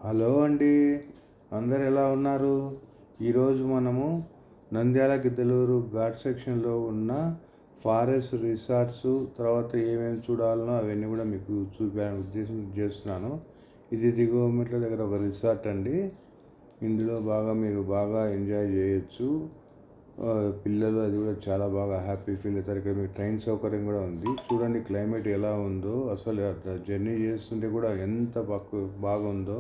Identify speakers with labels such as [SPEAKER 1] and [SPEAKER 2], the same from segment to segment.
[SPEAKER 1] Hello అండి, అందరు ఎలా ఉన్నారు? ఈరోజు మనము నంద్యాల గిద్దలూరు ఘాట్ సెక్షన్లో ఉన్న ఫారెస్ట్ రిసార్ట్స్, తర్వాత ఏమేమి చూడాలనో అవన్నీ కూడా మీకు చూపించాలని ఉద్దేశం చేస్తున్నాను. ఇది దిగువమెట్ల దగ్గర ఒక రిసార్ట్ అండి. ఇందులో మీరు బాగా ఎంజాయ్ చేయొచ్చు. పిల్లలు అది కూడా చాలా బాగా హ్యాపీ ఫీల్ అవుతారు. ఇక్కడ మీకు ట్రైన్ సౌకర్యం కూడా ఉంది. చూడండి క్లైమేట్ ఎలా ఉందో, అసలు జర్నీ చేస్తుంటే కూడా ఎంత బాగుందో.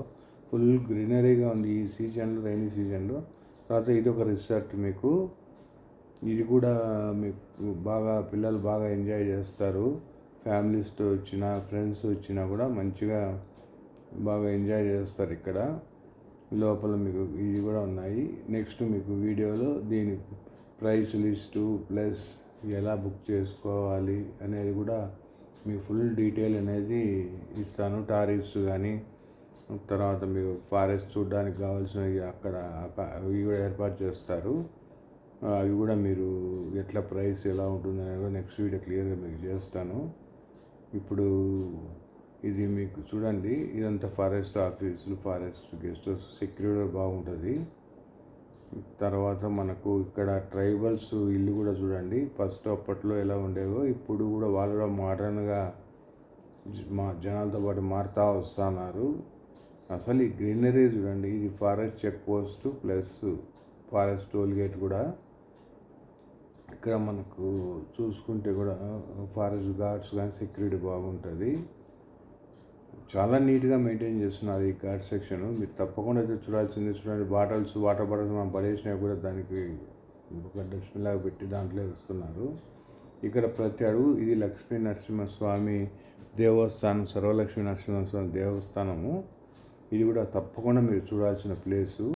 [SPEAKER 1] ఫుల్ గ్రీనరీగా ఉంది ఈ సీజన్లో, రైనీ సీజన్లో. తర్వాత ఇది ఒక రిసార్ట్ మీకు. ఇది కూడా మీకు పిల్లలు బాగా ఎంజాయ్ చేస్తారు. ఫ్యామిలీస్తో వచ్చినా, ఫ్రెండ్స్ వచ్చినా కూడా మంచిగా బాగా ఎంజాయ్ చేస్తారు. ఇక్కడ లోపల మీకు ఇవి కూడా ఉన్నాయి. నెక్స్ట్ మీకు వీడియోలో దీని ప్రైస్ లిస్టు ప్లస్ ఎలా బుక్ చేసుకోవాలి అనేది కూడా మీకు ఫుల్ డీటెయిల్ అనేది ఇస్తాను. టారిఫ్స్ కానీ, తర్వాత మీరు ఫారెస్ట్ చూడడానికి కావాల్సినవి అక్కడ అవి కూడా ఏర్పాటు చేస్తారు. అవి కూడా మీరు ఎట్లా ప్రైస్ ఎలా ఉంటుంది అనేది నెక్స్ట్ వీడియో క్లియర్గా మీకు చేస్తాను. ఇప్పుడు ఇది మీకు చూడండి, ఇదంతా ఫారెస్ట్ ఆఫీసులు, ఫారెస్ట్ గెస్ట్ హౌస్, సెక్యూరిటీ బాగుంటుంది. తర్వాత మనకు ఇక్కడ ట్రైబల్స్ ఇల్లు కూడా చూడండి. ఫస్ట్ అప్పట్లో ఎలా ఉండేవో ఇప్పుడు కూడా వాళ్ళు కూడా మోడర్న్గా జనాలతో పాటు మారుతూ వస్తున్నారు. అసలు ఈ గ్రీనరీ చూడండి. ఇది forest check post plus forest toll gate కూడా. ఇక్కడ మనకు చూసుకుంటే కూడా ఫారెస్ట్ గార్డ్స్ కానీ సెక్యూరిటీ బాగుంటుంది. చాలా నీట్గా మెయింటైన్ చేస్తున్నారు ఈ ఘాట్ సెక్షన్. మీరు తప్పకుండా చూడాల్సింది. చూడండి, వాటర్ బాటిల్స్ మనం పడేసినవి కూడా దానికి ఒక డస్ట్బిన్ లాగా పెట్టి దాంట్లో ఇస్తున్నారు. ఇక్కడ ప్రతి అడుగు ఇది లక్ష్మీ నరసింహస్వామి దేవస్థానం, సర్వలక్ష్మీ నరసింహస్వామి దేవస్థానము. ఇది కూడా తప్పకుండా మీరు చూడాల్సిన ప్లేసు.